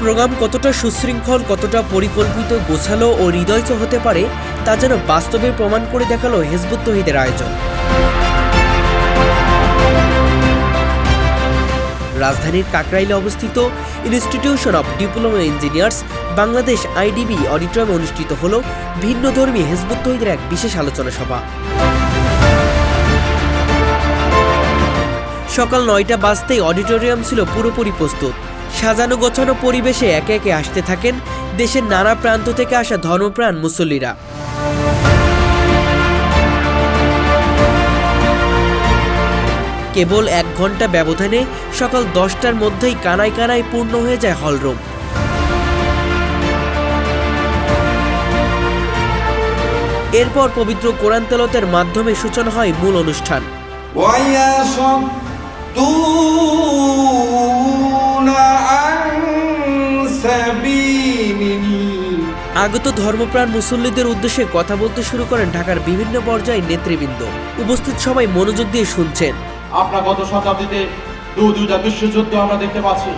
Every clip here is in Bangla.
প্রোগ্রাম কতটা সুশৃঙ্খল, কতটা পরিকল্পিত, গোছালো ও হৃদয়চ হতে পারে তা যেন বাস্তবে প্রমাণ করে দেখালো হিজবুত তৌহিদের আয়োজন। রাজধানীর কাকরাইলে অবস্থিত institution of diploma engineers Bangladesh IDB অডিটোরিয়ামে অনুষ্ঠিত হল ভিন্নধর্মী হিজবুত তৌহিদের এক বিশেষ আলোচনা সভা। সকাল ৯টা বাজতেই অডিটোরিয়াম ছিল পুরোপুরি প্রস্তুত। সাজানো গোছানো পরিবেশে একে একে আসতে থাকেন দেশের নানা প্রান্ত থেকে আসা ধর্মপ্রাণ মুসল্লিরা। কেবল ১ ঘন্টা ব্যবধানে সকাল ১০টার মধ্যেই কানায় কানায় পূর্ণ হয়ে যায় হলরুম। এরপর পবিত্র কোরআন তেলাওয়াতের মাধ্যমে সূচনা হয় মূল অনুষ্ঠান। আগত ধর্মপ্রাণ মুসল্লিদের উদ্দেশ্যে কথা বলতে শুরু করেন ঢাকার বিভিন্ন পর্যায়ের নেতৃবৃন্দ। উপস্থিত সবাই মনোযোগ দিয়ে শুনছেন। আপনার গত শতাব্দীতে দুটা বিশ্বযুদ্ধ আমরা দেখতে পাচ্ছি,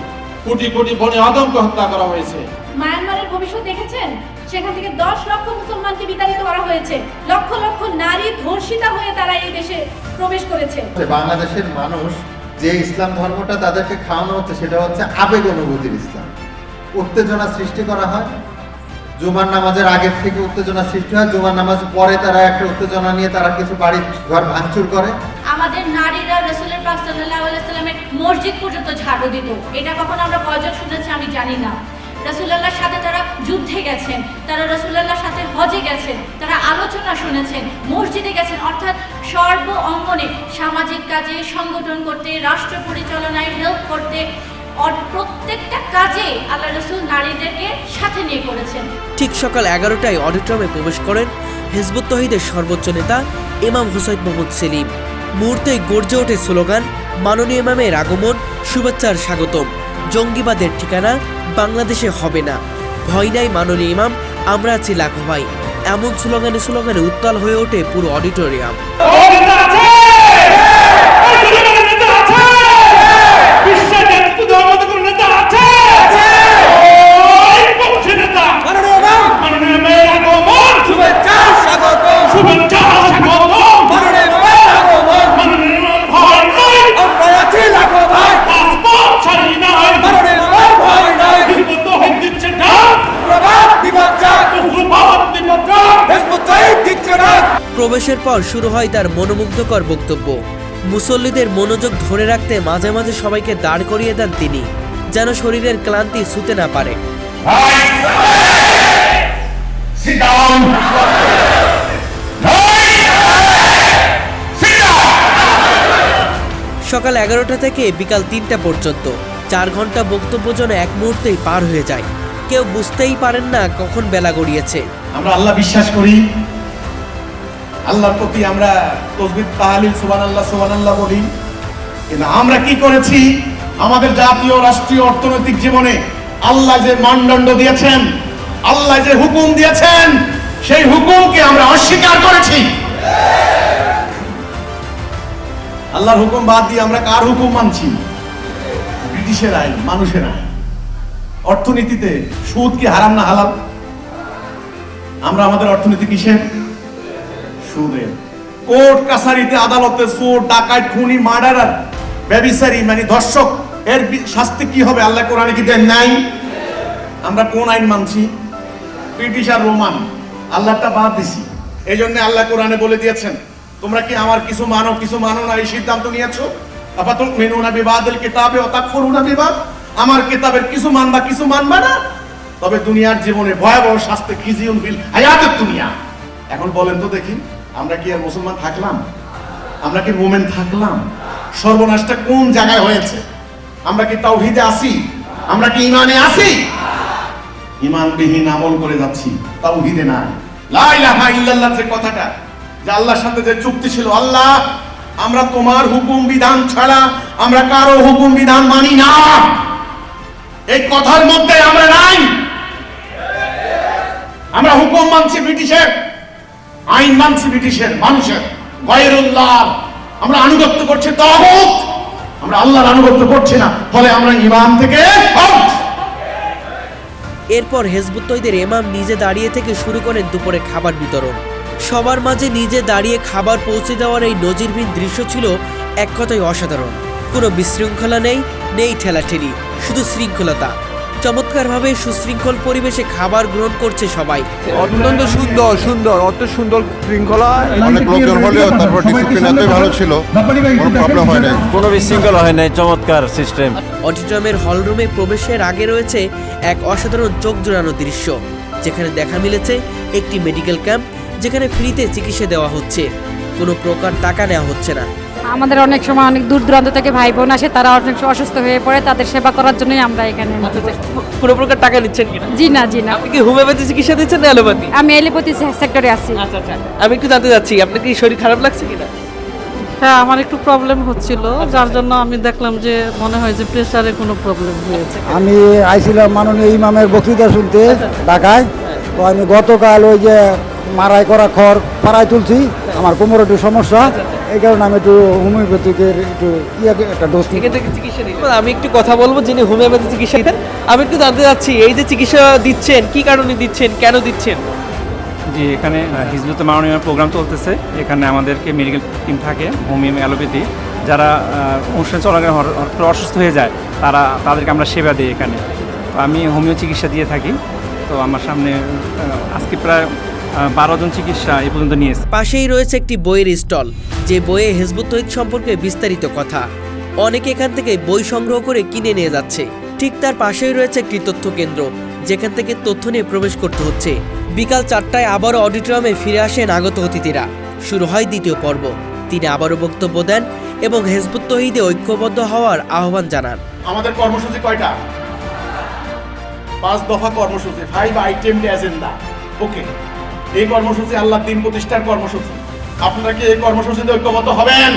কোটি কোটি বনে আদমকে হত্যা করা হয়েছে। মায়ানমারের ভবিষ্যৎ দেখেছেন? সেখান থেকে ১০ লক্ষ মুসলমানকে বিতাড়িত করা হয়েছে। লক্ষ লক্ষ নারী ধর্ষিতা হয়ে তারা এই দেশে প্রবেশ করেছে। বাংলাদেশের মানুষ যে ইসলাম ধর্মটা তাদেরকে খাওয়ানো হচ্ছে সেটা হচ্ছে আবেগ অনুভূতির ইসলাম। উত্তেজনা সৃষ্টি করা হয়, জুমার নামাজের আগের থেকে উত্তেজনা সৃষ্টি হয়, জুমার নামাজ পরে তারা একটা উত্তেজনা নিয়ে তারা কিছু বাড়ি ঘর ভাঙচুর করে। আমাদের নারীরা রাসূলের পাক সাল্লাল্লাহু আলাইহি ওয়াসাল্লামের মসজিদ পর্যন্ত ঝাড়ু দিত। এটা কখনো আমরা কয়জন শুনেছি আমি জানি না। রাসূলুল্লাহর সাথে তারা যুদ্ধে গেছেন, তারা রাসূলুল্লাহর সাথে হজে গেছেন, তারা আলোচনা শুনেছেন, মসজিদে গেছেন, অর্থাৎ সর্ব অঙ্গনে সামাজিক কাজে, সংগঠন করতে, রাষ্ট্র পরিচালনায় হেল্প করতে, প্রত্যেকটা কাজে আল্লাহ রাসূল নারীদেরকে সাথে নিয়ে করেছেন। ঠিক সকাল 11টায় অডিটোরিয়ামে প্রবেশ করেন হিজবুত তৌহিদের সর্বোচ্চ নেতা ইমাম হুসাইন মোহাম্মদ সেলিম। মুহূর্তেই গর্জে ওঠে স্লোগান, মাননীয় ইমামের আগমন, শুভেচ্ছার স্বাগতম, জঙ্গিবাদের ঠিকানা বাংলাদেশে হবে না, ভয় নাই মাননীয় ইমাম, আমরা আছি লাখো ভাই। এমন স্লোগানে উত্তাল হয়ে ওঠে পুরো অডিটোরিয়াম। প্রবেশের পর শুরু হয় তার মনোমুগ্ধকর বক্তব্য। মুসল্লিদের মনোযোগ ধরে রাখতে মাঝে মাঝে সবাইকে দাঁড় করিয়ে দেন তিনি, যেন শরীরের ক্লান্তি ছুঁতে না পারে। সকাল 11টা থেকে বিকাল 3টা পর্যন্ত 4 ঘন্টা বক্তব্য যেন এক মুহূর্তেই পার হয়ে যায়। কেউ বুঝতেই পারেন না কখন বেলা গড়িয়েছে। আমরা আল্লাহ বিশ্বাস করি, আল্লাহর প্রতি আমরা তাসবিহ তাহলিল সুবহানাল্লাহ বলি, কিন্তু আমরা কি করেছি? আমাদের জাতীয় রাষ্ট্রীয় অর্থনৈতিক জীবনে আল্লাহ যে মানদণ্ড দিয়েছেন, আল্লাহ যে হুকুম দিয়েছেন, সেই হুকুমকে আমরা অস্বীকার করেছি। আল্লাহর হুকুম বাদ দিয়ে আমরা কার হুকুম মানছি? ব্রিটিশের আইন, মানুষের আইন। অর্থনীতিতে সুদ কি হারাম না হালাল? আমরা আমাদের অর্থনীতি কিসের? সুদের। কোর্ট কাছারিতে আদালতে চোর, ডাকাত, খুনি, মার্ডারার, ব্যভিচারী মানে ধর্ষক এর শাস্তি কি হবে? আল্লাহ কোরআনে কি দেন নাই? আমরা কোন আইন মানছি? ব্রিটিশ আর রোমান। আল্লাহটা বাদ দিছি। এই জন্য আল্লাহ কোরআনে বলে দিয়েছেন, তোমরা কি আমার কিছু মানো না, এই সিদ্ধান্ত নিয়েছো? আফাতুমিনুনা বিবাদিল কিতাবে ওয়া তাকফুরুনা বিবাদ। আমার কিতাবের কিছু মানবা, কিছু মানবা না, তবে দুনিয়ার জীবনে ভয়াবহ শাস্তি, খিজিউন ফিল হায়াতুদ দুনিয়া। এখন বলেন তো দেখি, আমরা কি আর মুসলমান থাকলাম? আমরা কি মুমিন থাকলাম? সর্বনাশটা কোন জায়গায় হয়েছে? আমরা কি তাওহীদে আছি? আমরা কি ঈমানে আছি? ঈমানবিহীন আমল করে যাচ্ছি, তাওহীদে নাই। লা ইলাহা ইল্লাল্লাহ যে কথাটা, যে আল্লাহর সাথে যে চুক্তি ছিল, আল্লাহ আমরা তোমার হুকুম বিধান ছাড়া আমরা কারো হুকুম বিধান মানি না, এই কথার মধ্যে আমরা নাই। আমরা হুকুম মানছি ব্রিটিশের, আইন মানছি ব্রিটিশের, মানুষের, গায়রুল্লাহ। আমরা আনুগত্য করছি তাগুত, আমরা আল্লাহর আনুগত্য করছি না, ফলে আমরা ঈমান থেকে আউট। এরপর হিজবুত তহিদের ইমাম নিজে দাঁড়িয়ে থেকে শুরু করেন দুপুরে খাবার বিতরণ। সবার মাঝে নিজে দাঁড়িয়ে খাবার পৌঁছে দেওয়ার এই নজিরবিহীন দৃশ্য ছিল এক কথায় অসাধারণ। কোনো বিশৃঙ্খলা নেই ঠেলাঠেলি, শুধু শৃঙ্খলতা। চমৎকারভাবে সুশৃঙ্খল পরিবেশে খাবার গ্রহণ করছে সবাই। অত্যন্ত সুন্দর অত সুন্দর শৃঙ্খলা। অনেক লোকজন হলেও তারপর ডিসিপ্লিন এতই ভালো ছিল, কোনো প্রবলেম হয় নাই, কোনো বিশৃঙ্খলা হয় নাই। চমৎকার সিস্টেম। অডিটোরিয়ামের হলরুমে প্রবেশের আগে রয়েছে এক অসাধারণ চোখ জোড়ানো দৃশ্য, যেখানে দেখা মিলেছে একটি মেডিকেল ক্যাম্প, যেখানে ফ্রিতে চিকিৎসা দেওয়া হচ্ছে, কোনো প্রকার টাকা নেওয়া হচ্ছে না। আমাদের অনেক সময় অনেক দূর দূরান্ত থেকে ভাই বোন আসে, তারা অনেক অসুস্থ হয়ে পড়ে, তাদের সেবা করার জন্যই আমরা এখানে। কোনো প্রকার টাকা নিচ্ছেন কিনা? জি না। আপনি কি হোমিওপ্যাথি চিকিৎসা দিচ্ছেন না অ্যালোপ্যাথি? আমি এলিপতি সেক্টরে আছি। আচ্ছা, আমি একটু জানতে চাচ্ছি, আপনার কি শরীর খারাপ লাগছে কিনা? হ্যাঁ, আমার একটু প্রবলেম হচ্ছিল, যার জন্য আমি দেখলাম যে মনে হয় যে প্রেসারে কোনো প্রবলেম হয়েছে। আমি আইছিলাম মাননীয় ইমামের বক্তৃতা শুনতে ঢাকায়। তো আমি গতকাল ওই যে মারাই করা খড় পাড়ায় তুলছি, আমার কোমরে একটু সমস্যা, এই কারণে আমি একটু হোমিওপ্যাথিকের একটু একটা ডোজ নিই। আমি একটু কথা বলবো যিনি হোমিওপ্যাথি চিকিৎসা দিতেন। আমি একটু জানতে চাচ্ছি, এই যে চিকিৎসা দিচ্ছেন, কি কারণে দিচ্ছেন, কেন দিচ্ছেন? জি, এখানে হিজবুত মাননীয় প্রোগ্রাম চলতেছে। এখানে আমাদেরকে মেডিকেল টিম থাকে, হোমিও অ্যালোপ্যাথি, যারা অনুষ্ঠান চলাকালীন হঠাৎ করে অসুস্থ হয়ে যায় তাদেরকে আমরা সেবা দিই এখানে। তো আমি হোমিও চিকিৎসা দিয়ে থাকি। তো আমার সামনে আজকে প্রায় 12 জন চিকিৎসা এ পর্যন্ত নিয়েছে। পাশেই রয়েছে একটি বইয়ের স্টল, যে বইয়ে হিজবুত তহিদ সম্পর্কে বিস্তারিত কথা। অনেকে এখান থেকে বই সংগ্রহ করে কিনে নিয়ে যাচ্ছে। ঠিক তার পাশেই রয়েছে একটি তথ্য কেন্দ্র, যেখান থেকে তথ্য নিয়ে প্রবেশ করতে হচ্ছে। বিকাল 4টায় আবারও অডিটোরিয়ামে ফিরে আসেন আগত অতিথিরা। শুরু হয় দ্বিতীয় পর্ব। তিনি আবারও বক্তব্য দেন এবং হিজবুত তহিদে ঐক্যবদ্ধ হওয়ার আহ্বান জানান। আমাদের কর্মসূচি কয়টা? 5 দফা কর্মসূচি, 5 আইটেম এজেন্ডা। ওকে, এই কর্মসূচি আল্লাহর দিন প্রতিষ্ঠার কর্মসূচি। আপনারা কি এই কর্মসূচিতে ঐক্যবদ্ধ হবেন?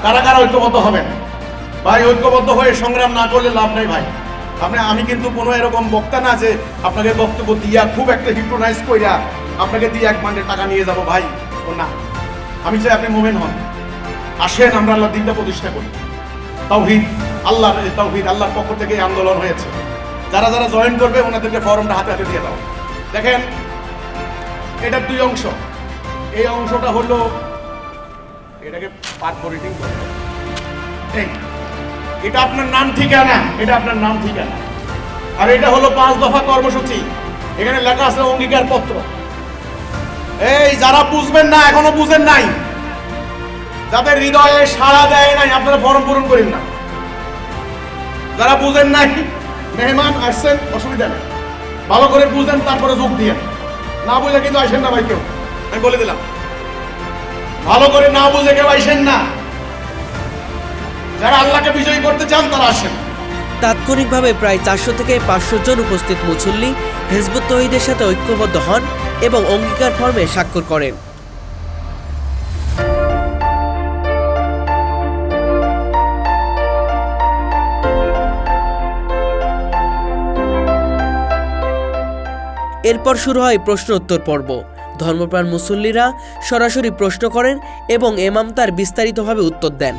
কারা কারা ঐক্যবদ্ধ হবেন? ভাই, ঐক্যবদ্ধ হয়ে সংগ্রাম না করলে লাভ নেই ভাই। আমি কিন্তু কোনো এরকম বক্তা না যে আপনাকে বক্তব্য দিয়া খুব একটা হিপ্নোটাইজ কইরা আপনাকে দিয়ে 1 মান্ডে টাকা নিয়ে যাব ভাই, ও না। আমি চাই আপনি মোমেন হন। আসেন, আমরা আল্লাহর দিনটা প্রতিষ্ঠা করি। তাওহীদ, আল্লাহর পক্ষ থেকে এই আন্দোলন হয়েছে। যারা যারা জয়েন করবে ওনাদেরকে ফর্মটা হাতে হাতে দিয়ে দাও। দেখেন, এটা 2 অংশ। এই অংশটা হলো, এটাকে পার্ট রিডিং করতে, এটা আপনার নাম ঠিকানা, এটা আপনার নাম ঠিকানা। আর এটা হলো 5 দফা কর্মসূচি। এখানে লেখা আছে অঙ্গীকার পত্র। এই যারা বুঝবেন না, এখনো বুঝেন নাই, যাদের হৃদয়ে সাড়া দেয় নাই, আপনারা ফর্ম পূরণ করেন না। যারা বুঝেন নাই, মেহমান আসছেন, অসুবিধা নেই, ভালো করে বুঝেন, তারপরে যোগ দিয়ে। না বুঝে কিন্তু আসেন না ভাই কেউ, আমি বলে দিলাম। ভালো করে না বুঝে কেউ আসেন না। যারা আল্লাহকে বিজয়ী করতে চান তারা আসেন। তাৎক্ষণিকভাবে প্রায় 400 থেকে 500 জন উপস্থিত মুসল্লি হিজবুত তহিদের সাথে ঐক্যবদ্ধ হন এবং অঙ্গীকার ফর্মে স্বাক্ষর করেন। এরপর শুরু হয় প্রশ্ন উত্তর পর্ব। ধর্মপ্রাণ মুসল্লিরা সরাসরি প্রশ্ন করেন এবং ইমাম তার বিস্তারিতভাবে উত্তর দেন।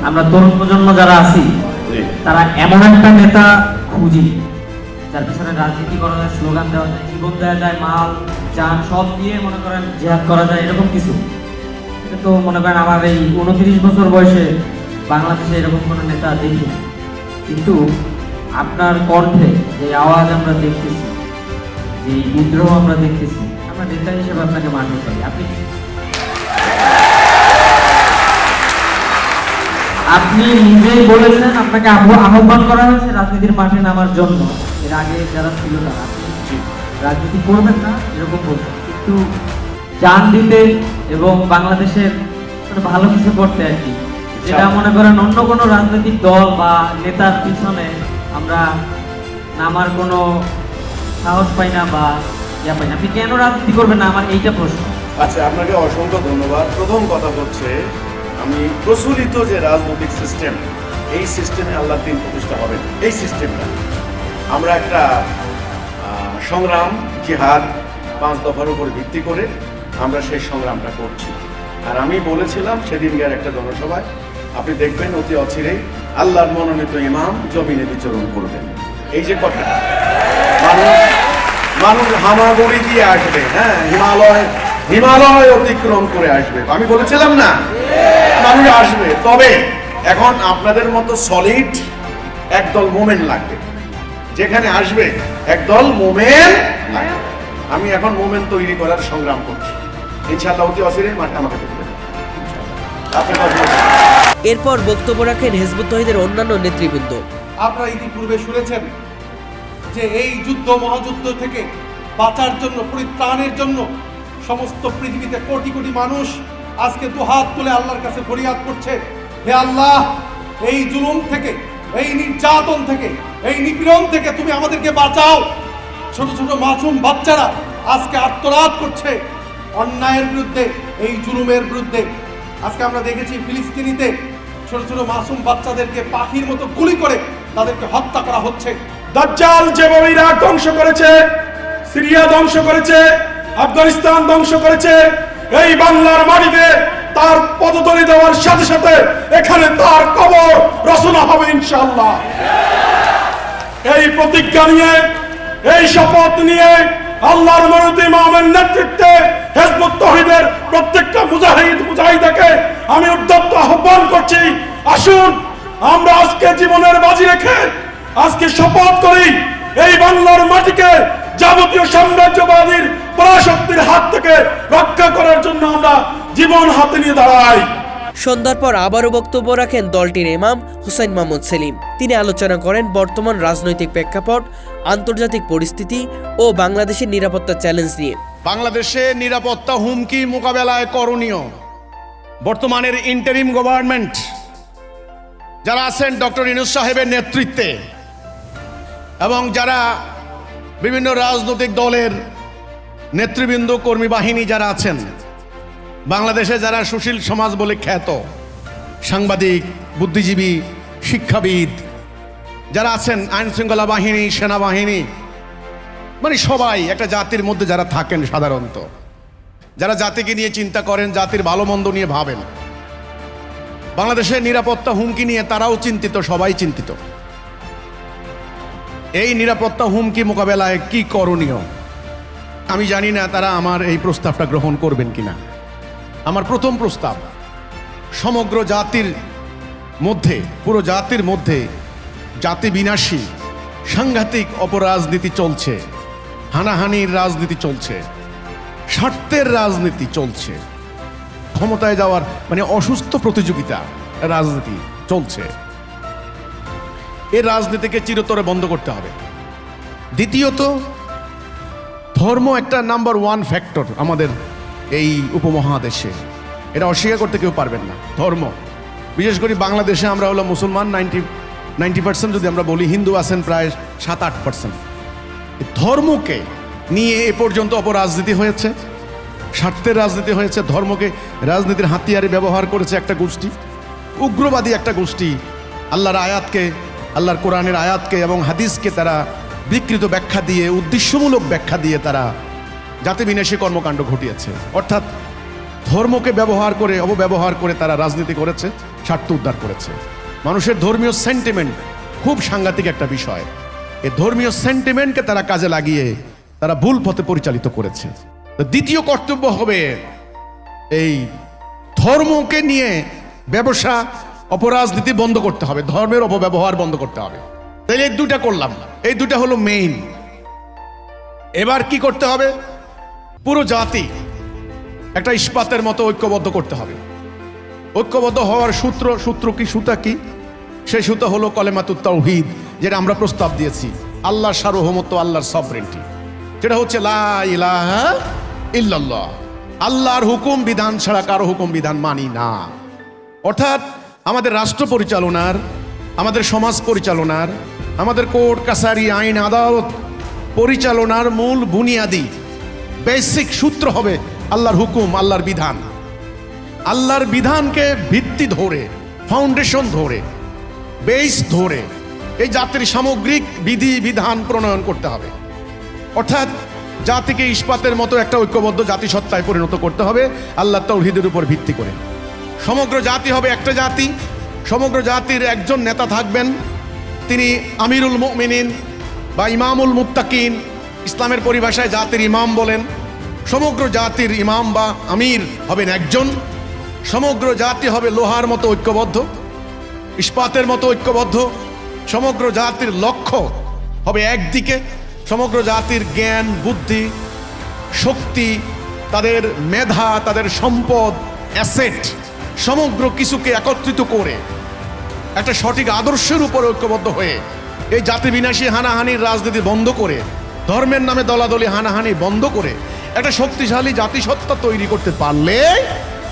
আমরা তরুণ প্রজন্ম যারা আছি, তারা এমন একটা নেতা খুঁজি যার পিছনে রাজনীতি করা যায়, স্লোগান দেওয়া যায়, জীবন দেওয়া যায়, মাল যান সব দিয়ে মনে করেন জিহাদ করা যায়, এরকম কিছু। তো মনে করেন আমার এই 29 বছর বয়সে বাংলাদেশে এরকম কোনো নেতা দেখি। কিন্তু আপনার কণ্ঠে যে আওয়াজ আমরা দেখতেছি, যে বিদ্রোহ আমরা দেখতেছি, আমরা নেতা হিসেবে আপনাকে মানতে চাই। আপনি নিজেই বলেছেন আপনাকে আহ্বান করা হয়েছে রাজনীতির মাঠে নামার জন্য। এর আগে যারা ছিল তারা রাজনীতি করবেন না এরকম বলছেন, কিন্তু জান দিতে এবং বাংলাদেশের ভালো কিছু করতে আর কি, যেটা মনে করেন অন্য কোনো রাজনৈতিক দল বা নেতার পিছনে আমরা নামার কোনো সাহস পাই না বা ইয়া পাই না। আপনি কেন রাজনীতি করবেন না, আমার এইটা প্রশ্ন। আচ্ছা, আপনাকে অসংখ্য ধন্যবাদ। প্রথম কথা হচ্ছে, আমি প্রচলিত যে রাজনৈতিক সিস্টেম, এই সিস্টেমে আল্লাহর দিন প্রতিষ্ঠা হবে না। এই সিস্টেমটা আমরা একটা সংগ্রাম, জিহাদ, 5 দফার উপর ভিত্তি করে আমরা সেই সংগ্রামটা করছি। আর আমি বলেছিলাম সেদিনকার একটা জনসভায় আপনি দেখবেন অতি অচিরেই আল্লাহর মনোনীত ইমাম জমিনে বিচরণ করবেন। এই যে কথাটা, মানুষ হামাগুড়ি দিয়ে আসবে, হ্যাঁ, হিমালয় অতিক্রম করে আসবে। আমি বলেছিলাম না, মানুষ আসবে। তবে এখন আপনাদের মতো সলিড একদল মোমেন লাগবে। যেখানে আসবে একদল মোমেন লাগবে। আমি এখন মোমেন তৈরি করার সংগ্রাম করছি। ইনশাআল্লাহ অতি অচিরে মাঠে আমাকে দেখবেন। এরপর বক্তব্য রাখেন হিজবুত তৌহিদের অন্যান্য নেতৃবৃন্দ। আপনারা ইতিপূর্বে শুনেছেন যে এই যুদ্ধ মহাযুদ্ধ থেকে বাঁচার জন্য, পরিত্রাণের জন্য সমস্ত পৃথিবীতে কোটি কোটি মানুষ আজকে দুহাত তুলে আল্লাহর কাছে ফরিয়াদ করছে, হে আল্লাহ, এই জুলুম থেকে, এই নির্যাতন থেকে, এই নিপীড়ন থেকে তুমি আমাদেরকে বাঁচাও। ছোট ছোট মাসুম বাচ্চারা আজকে আত্মনাদ করছে অন্যায়ের বিরুদ্ধে, এই জুলুমের বিরুদ্ধে। আজকে আমরা দেখেছি ফিলিস্তিনিতে ছোট ছোট মাসুম বাচ্চাদেরকে পাখির মতো গুলি করে তাদেরকে হত্যা করা হচ্ছে। দাজ্জাল যেভাবে ইরাক ধ্বংস করেছে, সিরিয়া ধ্বংস করেছে, আফগানিস্তান ধ্বংস করেছে, এই বাংলার মাটিতে তার পদতলি দেওয়ার সাথে সাথে এখানে তার কবর রচনা হবে ইনশাআল্লাহ। এই প্রতিজ্ঞা নিয়ে, এই শপথ নিয়ে আল্লাহর মনোনীত ইমামের নেতৃত্বে হিজবুত তৌহিদের প্রত্যেকটা মুজাহিদাকে আমি উদ্যত আহ্বান করছি, আসুন আমরা আজকে জীবনের বাজি রেখে আজকে শপথ করি, এই বাংলার মাটিকে যাবতীয় সাম্রাজ্যবাদীর পরাশক্তির হাত থেকে রক্ষা করার জন্য আমরা জীবন হাতে নিয়ে দাঁড়াই। সন্ধ্যার পর আবারও বক্তব্য রাখেন দলটির ইমাম হুসাইন মাহমুদ সেলিম। তিনি আলোচনা করেন বর্তমান রাজনৈতিক প্রেক্ষাপট, আন্তর্জাতিক পরিস্থিতি ও বাংলাদেশের নিরাপত্তা চ্যালেঞ্জ নিয়ে। বাংলাদেশে নিরাপত্তা হুমকি মোকাবেলায় করণীয় বর্তমানের ইন্টারিম গভর্নমেন্ট যারা আছেন ডক্টর ইউনূস সাহেবের নেতৃত্বে, এবং যারা বিভিন্ন রাজনৈতিক দলের নেতৃবৃন্দ, কর্মী বাহিনী যারা আছেন, বাংলাদেশে যারা সুশীল সমাজ বলে খ্যাত সাংবাদিক, বুদ্ধিজীবী, শিক্ষাবিদ যারা আছেন, আইন শৃঙ্খলা বাহিনী, সেনাবাহিনী, মানে সবাই একটা জাতির মধ্যে যারা থাকেন, সাধারণত যারা জাতিকে নিয়ে চিন্তা করেন, জাতির ভালো মন্দ নিয়ে ভাবেন, বাংলাদেশের নিরাপত্তা হুমকি নিয়ে তারাও চিন্তিত, সবাই চিন্তিত। এই নিরাপত্তা হুমকি মোকাবেলায় কি করণীয় আমি জানি না তারা আমার এই প্রস্তাবটা গ্রহণ করবেন কিনা। আমার প্রথম প্রস্তাব, সমগ্র জাতির মধ্যে, পুরো জাতির মধ্যে জাতি বিনাশী সাংঘাতিক অপরাজনীতি চলছে, হানাহানির রাজনীতি চলছে, স্বার্থের রাজনীতি চলছে, ক্ষমতায় যাওয়ার মানে অসুস্থ প্রতিযোগিতা রাজনীতি চলছে। এই রাজনীতিকে চিরতরে বন্ধ করতে হবে। দ্বিতীয়ত, ধর্ম একটা নাম্বার ওয়ান ফ্যাক্টর আমাদের এই উপমহাদেশে, এটা অস্বীকার করতে কেউ পারবেন না। ধর্ম, বিশেষ করে বাংলাদেশে আমরা হলো মুসলমান 90% যদি আমরা বলি, হিন্দু আছেন প্রায় 7-8%। ধর্মকে নিয়ে এ পর্যন্ত অপরাজনীতি হয়েছে, স্বার্থের রাজনীতি হয়েছে, ধর্মকে রাজনীতির হাতিয়ারে ব্যবহার করেছে একটা গোষ্ঠী, উগ্রবাদী একটা গোষ্ঠী। আল্লাহর আয়াতকে, আল্লাহর কোরআনের আয়াতকে এবং হাদিসকে তারা বিকৃত ব্যাখ্যা দিয়ে, উদ্দেশ্যমূলক ব্যাখ্যা দিয়ে তারা জাতি বিনাশী কর্মকাণ্ড ঘটিয়েছে। অর্থাৎ ধর্মকে ব্যবহার করে, অপব্যবহার করে তারা রাজনীতি করেছে, স্বার্থ উদ্ধার করেছে। মানুষের ধর্মীয় সেন্টিমেন্ট খুব সাংঘাতিক একটা বিষয়। এই ধর্মীয় সেন্টিমেন্টকে তারা কাজে লাগিয়ে তারা ভুল পথে পরিচালিত করেছে। দ্বিতীয় কর্তব্য হবে এই ধর্মকে নিয়ে ব্যবসা, অপরাজনীতি বন্ধ করতে হবে, ধর্মের অপব্যবহার বন্ধ করতে হবে। তাহলে এই দুটা করলাম, এই দুটা হলো মেইন। এবার কি করতে হবে? পুরো জাতি একটা ইস্পাতের মতো ঐক্যবদ্ধ করতে হবে। ঐক্যবদ্ধ হওয়ার সূত্র কি, সুতা কি? সেই সুতা হলো কলেমাতুত তাওহীদ, যেটা আমরা প্রস্তাব দিয়েছি, আল্লাহর সার্বভৌমত্ব, আল্লাহর সভরেন্টি, যেটা হচ্ছে লা ইলাহা ইল্লাল্লাহ। আল্লাহর হুকুম বিধান ছাড়া কারো হুকুম বিধান মানি না। অর্থাৎ আমাদের রাষ্ট্র পরিচালনার, আমাদের সমাজ পরিচালনার, আমাদের কোর্ট কাছারি, আইন আদালত পরিচালনার মূল বুনিয়াদি বেসিক সূত্র হবে আল্লাহর হুকুম, আল্লাহর বিধান। আল্লাহর বিধানকে ভিত্তি ধরে, ফাউন্ডেশন ধরে, বেস ধরে এই জাতির সামগ্রিক বিধি বিধান প্রণয়ন করতে হবে। অর্থাৎ জাতিকে ইস্পাতের মতো একটা ঐক্যবদ্ধ জাতিসত্তায় পরিণত করতে হবে আল্লাহ তাওহীদের উপর ভিত্তি করে। সমগ্র জাতি হবে একটা জাতি, সমগ্র জাতির একজন নেতা থাকবেন, তিনি আমিরুল মুমিনিন বা ইমামুল মুত্তাকিন, ইসলামের পরিভাষায় জাতির ইমাম বলেন। সমগ্র জাতির ইমাম বা আমির হবেন একজন। সমগ্র জাতি হবে লোহার মতো ঐক্যবদ্ধ, ইস্পাতের মতো ঐক্যবদ্ধ। সমগ্র জাতির লক্ষ্য হবে একদিকে। সমগ্র জাতির জ্ঞান, বুদ্ধি, শক্তি, তাদের মেধা, তাদের সম্পদ, অ্যাসেট, সমগ্র কিছুকে একত্রিত করে একটা সঠিক আদর্শের উপর ঐক্যবদ্ধ হয়ে এই জাতি বিনাশী হানাহানির রাজনীতি বন্ধ করে, ধর্মের নামে দলাদলি হানাহানি বন্ধ করে একটা শক্তিশালী জাতিসত্তা তৈরি করতে পারলে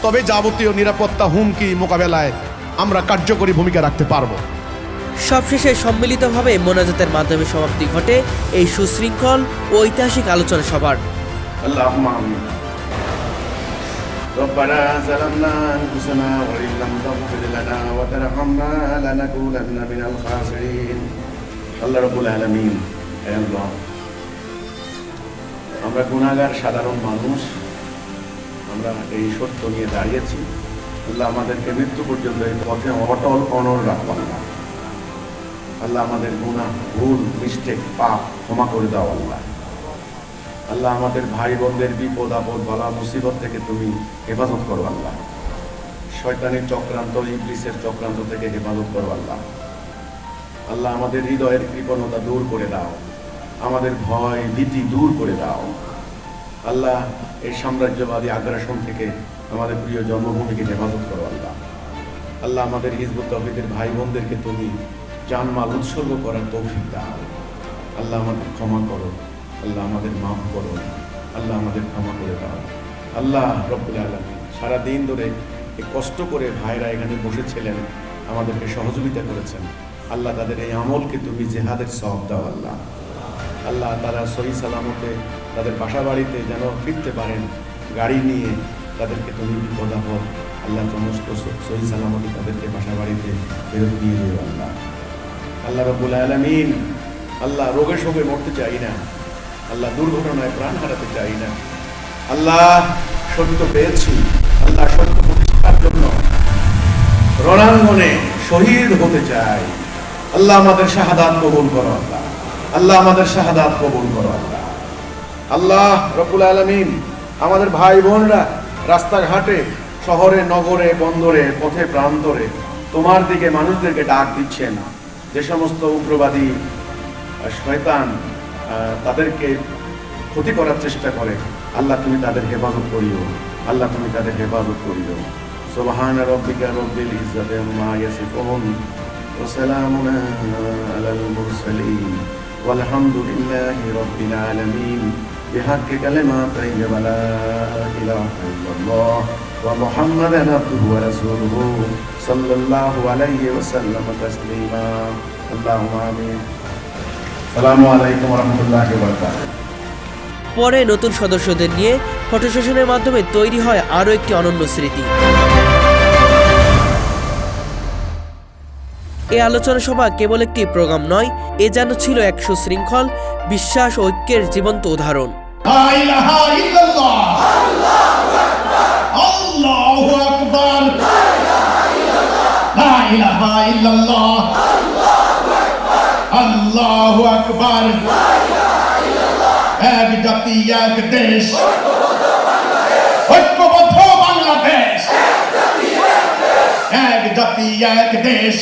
তবে যাবতীয় নিরাপত্তা হুমকি মোকাবেলায় আমরা কার্যকরী ভূমিকা রাখতে পারবো। সবশেষে সম্মিলিতভাবে মোনাজাতের মাধ্যমে সমাপ্তি ঘটে এই সুশৃঙ্খল ও ঐতিহাসিক আলোচনা সভার। আল্লাহুম্মা আমিন। ربنا ظلمنا أنفسنا وإن لم تغفر لنا وترحمنا لنكونن من الخاسرين। আল্লাহ রাব্বুল আলামিন, হে আল্লাহ, আমরা গুনাহগার সাধারণ মানুষ, আমরা এই সত্য নিয়ে দাঁড়িয়েছি। আল্লাহ আমাদেরকে মৃত্যু পর্যন্ত এই পথে অটল অনড় রাখো। আল্লাহ, আল্লাহ আমাদের গুনাহ, ভুল, মিস্টেক, পাপ ক্ষমা করে দাও। আল্লাহ, আল্লাহ আমাদের ভাই বোনদের বিপদ আপদ বালা মুসিবত থেকে তুমি হেফাজত করো। আল্লাহ, শয়তানের চক্রান্ত, ইবলিসের চক্রান্ত থেকে হেফাজত করো। আল্লাহ, আল্লাহ আমাদের হৃদয়ের কৃপণতা দূর করে দাও, আমাদের ভয় ভীতি দূর করে দাও। আল্লাহ, এই সাম্রাজ্যবাদী আগ্রাসন থেকে আমাদের প্রিয় জন্মভূমিকে হেফাজত করো। আল্লাহ, আল্লাহ আমাদের হিজবুত তাওহীদের ভাই বোনদেরকে তুমি জানমাল উৎসর্গ করার তৌফিক দাও। আল্লাহ আমাদের ক্ষমা করো, আল্লাহ আমাদের মাফ করো, আল্লাহ আমাদের ক্ষমা করে দাও। আল্লাহ রব্বুল আলামিন, সারাদিন ধরে এই কষ্ট করে ভাইরা এখানে বসেছিলেন, আমাদেরকে সহযোগিতা করেছেন। আল্লাহ তাদের এই আমলকে তুমি জিহাদের সওয়াব দাও। আল্লাহ, আল্লাহ তারা সহি সালামতে তাদের বাসা বাড়িতে যেন ফিরতে পারেন, গাড়ি নিয়ে তাদেরকে তুমি বিপদ আপদ আল্লাহ সমস্ত সহি সালামতে তাদেরকে বাসা বাড়িতে ফেরত দিয়ে দিও। আল্লাহ, আল্লাহ রব্বুল আলামিন, আল্লাহ রোগে শোকে মরতে চাই না, আল্লাহ দুর্ঘটনায় প্রাণ হারাতে চাই না। আল্লাহ সত্য পেয়েছি, আল্লাহ সত্য প্রতিষ্ঠার জন্য রণাঙ্গনে শহীদ হতে চাই। আল্লাহ আমাদের শাহাদাত কবুল করো। আল্লাহ, আল্লাহ আমাদের শাহাদাত কবুল করো। আল্লাহ, আল্লাহ রব্বুল আলামিন, আমাদের ভাই বোনরা রাস্তাঘাটে, শহরে, নগরে, বন্দরে, পথে প্রান্তরে তোমার দিকে মানুষদেরকে ডাক দিচ্ছেন। যে সমস্ত উগ্রবাদী শয়তান তাদেরকে ক্ষতি করার চেষ্টা করে, আল্লাহ তুমি তাদের হেফাজত করিও। আল্লাহ তুমি তাদের হেফাজত করিও। সুবহান রাব্বিকা রব্বিল ইজ্জাতি আম্মা ইয়াসিফুন ওয়া সালামুন আলাল মুরসালিন ওয়ালহামদুলিল্লাহি রাব্বিল আলামিন বিহাক্কি কালিমাতি লা ইলাহা ইল্লাল্লাহ ওয়া মুহাম্মাদান আবদুহু ওয়া রাসূলুহু সাল্লাল্লাহু আলাইহি ওয়া সাল্লাম তাসলিমা। আল্লাহুম্মা আমিন। আসসালামু আলাইকুম ওয়া রাহমাতুল্লাহি ওয়া বারাকাতুহু। পরে নতুন সদস্যদের নিয়ে ফটো সেশনের মাধ্যমে তৈরি হয় আরও একটি অনন্য স্মৃতি। এই আলোচনা সভা কেবল একটি প্রোগ্রাম নয়, এ যেন ছিল এক সুশৃঙ্খল বিশ্বাস ও ঐক্যের জীবন্ত উদাহরণ। লা ইলাহা ইল্লাল্লাহ, আল্লাহু আকবার, লা ইলাহা ইল্লাল্লাহ, আল্লাহু আকবার। এক জাতি এক দেশ, ঐক্যবদ্ধ বাংলাদেশ। এক জাতি এক দেশ।